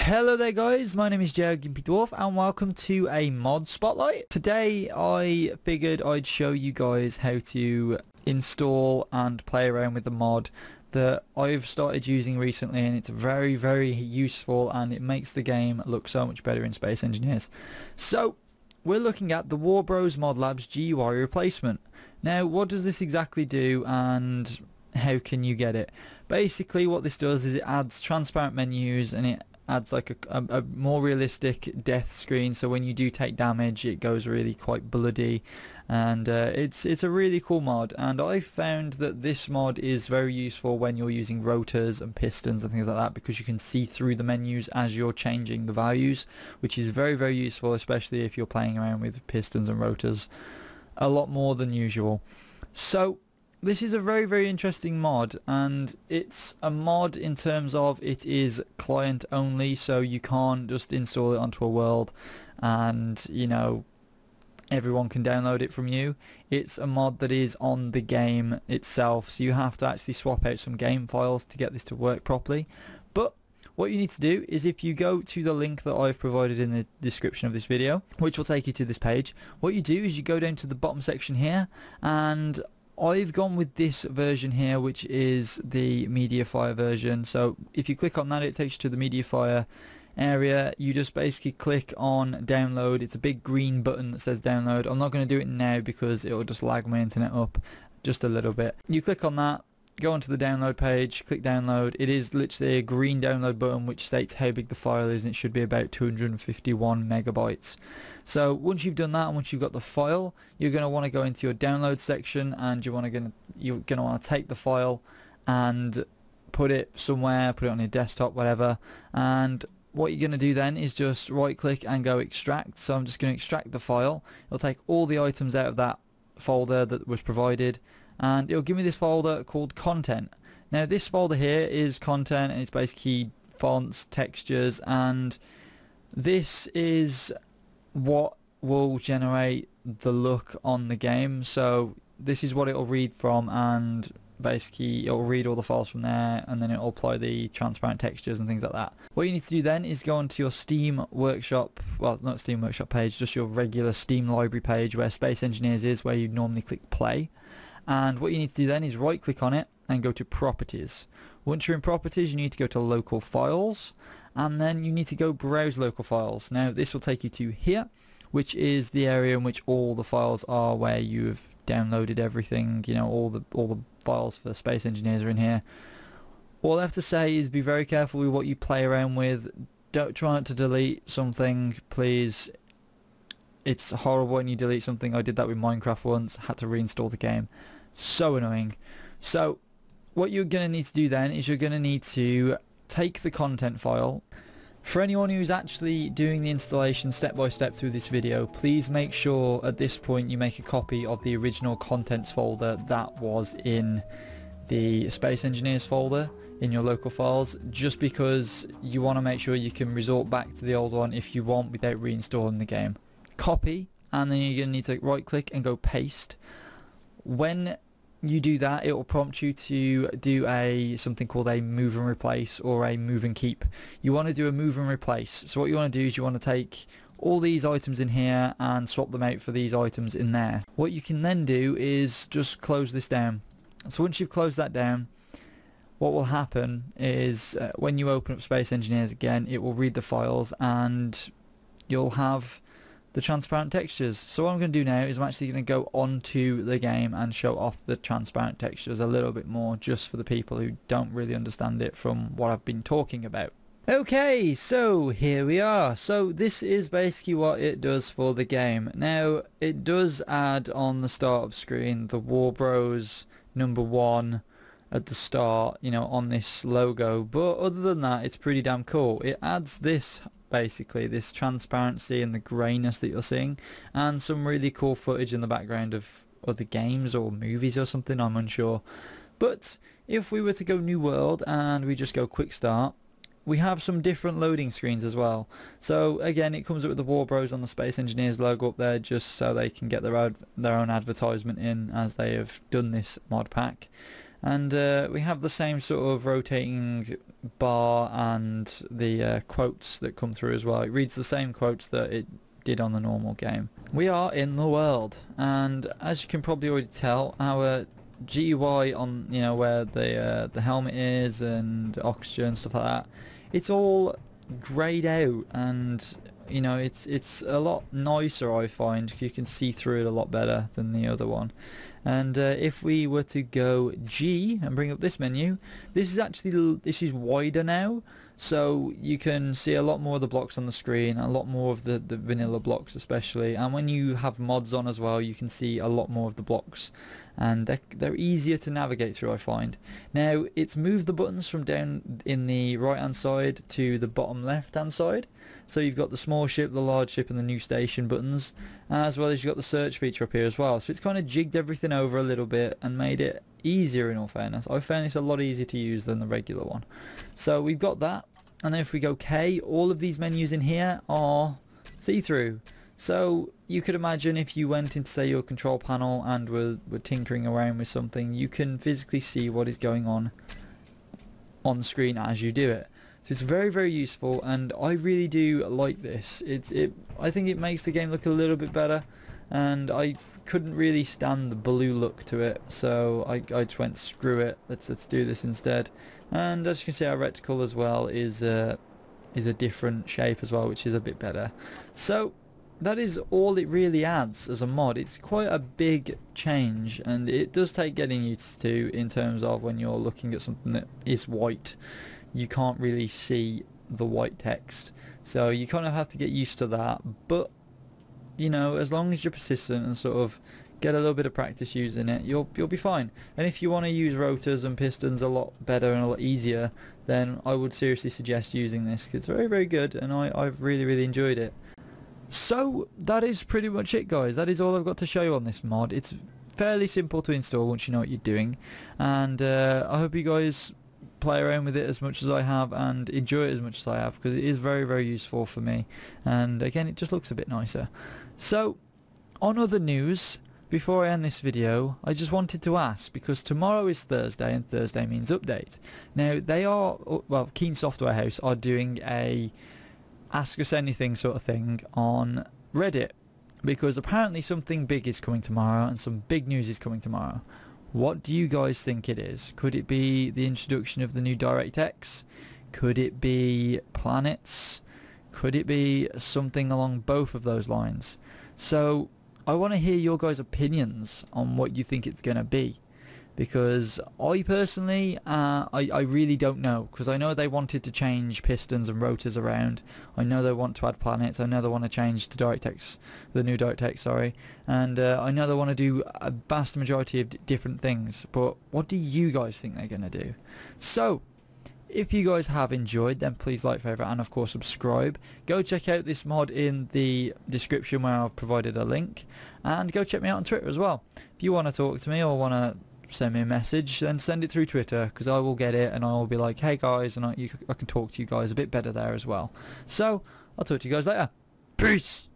Hello there guys, my name is Dwarf and welcome to a mod spotlight. Today I figured I'd show you guys how to install and play around with the mod that I've started using recently, and it's very useful and it makes the game look so much better in Space Engineers. So we're looking at the Warbros Mod Labs GUI replacement. Now what does this exactly do and how can you get it? Basically what this does is it adds transparent menus and it adds like a more realistic death screen, so when you do take damage it goes really quite bloody, and it's a really cool mod, and I found that this mod is very useful when you're using rotors and pistons and things like that, because you can see through the menus as you're changing the values, which is very useful, especially if you're playing around with pistons and rotors a lot more than usual. So this is a very interesting mod, and it's a mod in terms of it is client only, so you can't just install it onto a world and everyone can download it from you. It's a mod that is on the game itself, so you have to actually swap out some game files to get this to work properly. But what you need to do is, if you go to the link that I've provided in the description of this video, which will take you to this page, what you do is you go down to the bottom section here, and I've gone with this version here, which is the MediaFire version. So if you click on that, it takes you to the MediaFire area. You just basically click on download. It's a big green button that says download. I'm not going to do it now because it will just lag my internet up just a little bit. You click on that, go onto the download page, click download. It is literally a green download button which states how big the file is, and it should be about 251 megabytes. So once you've done that and once you've got the file, you're going to want to go into your download section, and you're going to want to take the file and put it somewhere, put it on your desktop, whatever. And what you're going to do then is just right click and go extract. So I'm just going to extract the file. It'll take all the items out of that folder that was provided, and it'll give me this folder called content. Now this folder here is content, and it's basically fonts, textures, and this is what will generate the look on the game. So this is what it'll read from, and basically it'll read all the files from there, and then it'll apply the transparent textures and things like that. What you need to do then is go onto your Steam Workshop, well, not Steam Workshop page, just your regular Steam library page where Space Engineers is, where you normally click play. And what you need to do then is right click on it and go to properties. Once you're in properties, you need to go to local files, and then you need to go browse local files. Now this will take you to here, which is the area in which all the files are, where you've downloaded everything. All the files for Space Engineers are in here. All I have to say is be very careful with what you play around with. Don't try not to delete something, please. It's horrible when you delete something. I did that with Minecraft once, had to reinstall the game. So annoying. So what you're going to need to do then is you're going to need to take the content file. For anyone who's actually doing the installation step by step through this video, please make sure at this point you make a copy of the original contents folder that was in the Space Engineers folder in your local files, just because you want to make sure you can resort back to the old one if you want without reinstalling the game. Copy, and then you're going to need to right click and go paste. When you do that, it will prompt you to do something called a move and replace or a move and keep. You want to do a move and replace. So what you want to do is you want to take all these items in here and swap them out for these items in there. What you can then do is just close this down. So once you've closed that down, what will happen is when you open up Space Engineers again, it will read the files and you'll have the transparent textures. So what I'm going to do now is I'm actually going to go onto the game and show off the transparent textures a little bit more, just for the people who don't really understand it from what I've been talking about. Okay, so here we are. So this is basically what it does for the game. Now it does add on the startup screen the Warbros #1 at the start, on this logo, but other than that it's pretty damn cool. It adds this, basically this transparency and the greyness that you're seeing, and some really cool footage in the background of other games or movies or something, I'm unsure. But if we were to go new world and we just go quick start, we have some different loading screens as well. So again, it comes up with the Warbros on the Space Engineers logo up there, just so they can get their own advertisement in, as they have done this mod pack. And we have the same sort of rotating bar and the quotes that come through as well. It reads the same quotes that it did on the normal game. We are in the world, and as you can probably already tell, our GUI on, you know, where the helmet is and oxygen and stuff like that, it's all greyed out, and you know, it's a lot nicer, I find. You can see through it a lot better than the other one. And if we were to go G and bring up this menu, this is wider now, so you can see a lot more of the blocks on the screen, a lot more of the vanilla blocks especially, and when you have mods on as well, you can see a lot more of the blocks, and they're easier to navigate through, I find. Now it's moved the buttons from down in the right hand side to the bottom left hand side, so you've got the small ship, the large ship and the new station buttons, as well as you've got the search feature up here as well. So it's kind of jigged everything over a little bit and made it easier, in all fairness. I found this a lot easier to use than the regular one. So we've got that, and then if we go K, all of these menus in here are see-through. So you could imagine if you went into, say, your control panel and were tinkering around with something, you can physically see what is going on screen as you do it. So it's very, very useful, and I really do like this. I think it makes the game look a little bit better, and I couldn't really stand the blue look to it, so I just went, screw it, let's do this instead. And as you can see, our reticle as well is a different shape as well, which is a bit better. So that is all it really adds as a mod. It's quite a big change, and it does take getting used to, in terms of when you're looking at something that is white, you can't really see the white text, so you kind of have to get used to that. But you know, as long as you're persistent and sort of get a little bit of practice using it, you'll be fine. And if you want to use rotors and pistons a lot better and a lot easier, then I would seriously suggest using this, 'cause it's very, very good, and I've really, really enjoyed it. So that is pretty much it, guys. That is all I've got to show you on this mod. It's fairly simple to install once you know what you're doing, and I hope you guys play around with it as much as I have and enjoy it as much as I have, because it is very, very useful for me, and again, it just looks a bit nicer. So on other news, before I end this video, I just wanted to ask, because tomorrow is Thursday and Thursday means update. Now they are, well, Keen Software House are doing a ask us anything sort of thing on Reddit, because apparently something big is coming tomorrow and some big news is coming tomorrow. What do you guys think it is? Could it be the introduction of the new DirectX? Could it be planets? Could it be something along both of those lines? So I want to hear your guys' opinions on what you think it's going to be, because I personally, I really don't know, because I know they wanted to change pistons and rotors around. I know they want to add planets. I know they want to change to DirectX, the new DirectX, sorry, and I know they want to do a vast majority of different things. But what do you guys think they're going to do? So if you guys have enjoyed, then please like, favourite, and of course subscribe. Go check out this mod in the description where I've provided a link, and go check me out on Twitter as well. If you want to talk to me or want to send me a message, then send it through Twitter, because I will get it and I will be like, hey guys, and I can talk to you guys a bit better there as well. So I'll talk to you guys later. Peace.